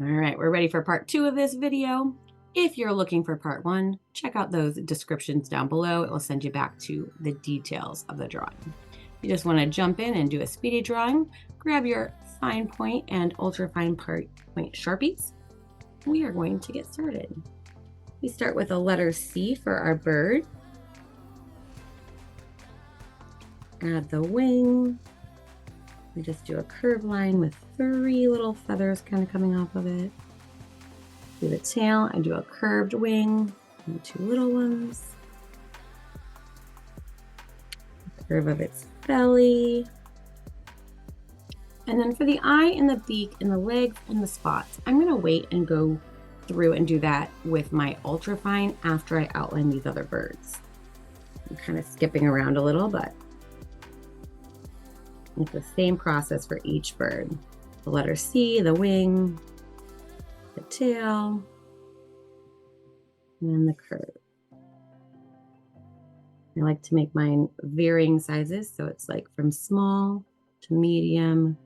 All right, we're ready for part 2 of this video. If you're looking for part 1, check out those descriptions down below. It will send you back to the details of the drawing. If you just want to jump in and do a speedy drawing, grab your fine point and ultra fine point Sharpies. We are going to get started. We start with a letter C for our bird. Add the wing. We just do a curved line with 3 little feathers kind of coming off of it. Do the tail, I do a curved wing and 2 little ones. Curve of its belly. And then for the eye and the beak and the legs and the spots, I'm gonna wait and go through and do that with my ultrafine after I outline these other birds. I'm kind of skipping around a little, but it's the same process for each bird. The letter C, the wing, the tail, and the curve. I like to make mine varying sizes, so it's like from small to medium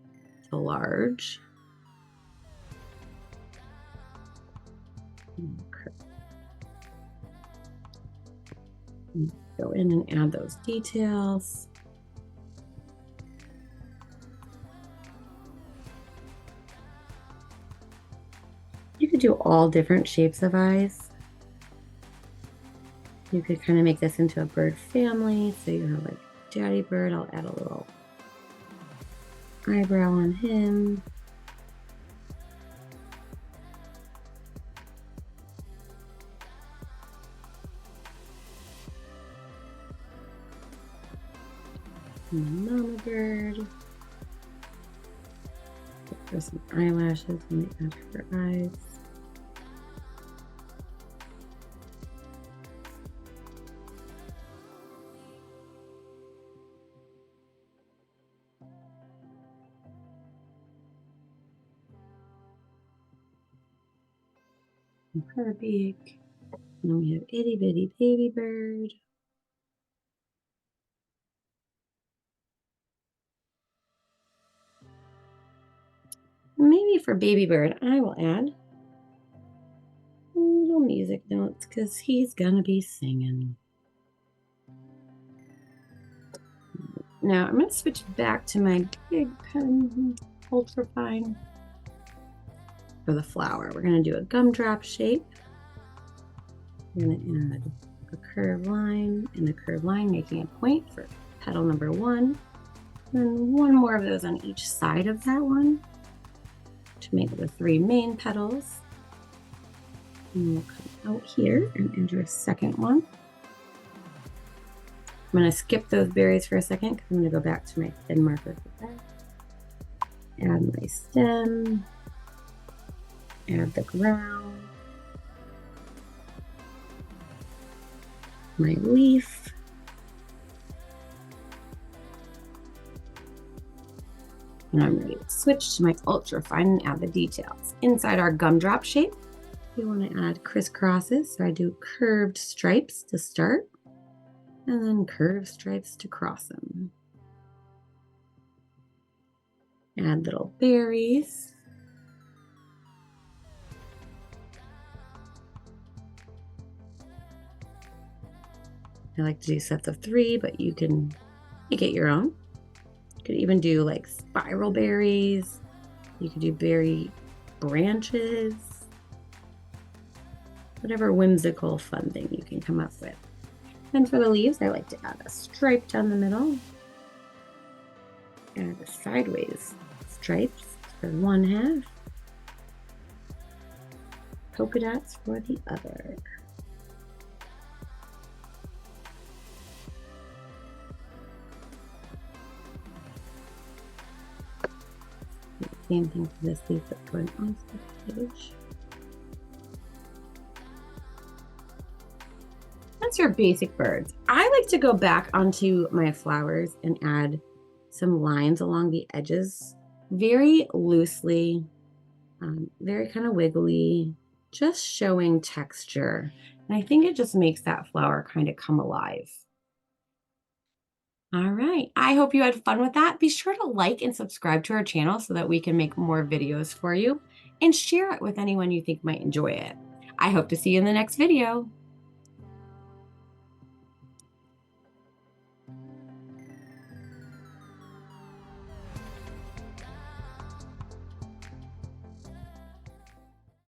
to large. Go in and add those details. You could do all different shapes of eyes. You could kind of make this into a bird family. So you have like daddy bird. I'll add a little eyebrow on him. And mama bird. For some eyelashes and the add her eyes. And her beak. And then we have itty bitty baby bird. Maybe for baby bird, I will add little music notes because he's gonna be singing. Now I'm gonna switch back to my big pen, ultra fine. For the flower, we're gonna do a gumdrop shape. We're gonna add a curved line and a curved line, making a point for petal number 1. And 1 more of those on each side of that one to make the 3 main petals. And we'll come out here and enter a second one. I'm going to skip those berries for a second because I'm going to go back to my thin marker for that. Add my stem. Add the ground. My leaf. And I'm ready to switch to my ultra fine and add the details. Inside our gumdrop shape, we want to add crisscrosses. So I do curved stripes to start, and then curved stripes to cross them. Add little berries. I like to do sets of 3, but you can make it your own. You could even do like spiral berries. You could do berry branches. Whatever whimsical fun thing you can come up with. And for the leaves, I like to add a stripe down the middle. Add the sideways stripes for 1/2. Polka dots for the other. Same thing for this leaf that's going onto the page. That's your basic birds. I like to go back onto my flowers and add some lines along the edges, very loosely, very kind of wiggly, just showing texture. And I think it just makes that flower kind of come alive. All right. I hope you had fun with that. Be sure to like and subscribe to our channel so that we can make more videos for you. and share it with anyone you think might enjoy it. I hope to see you in the next video.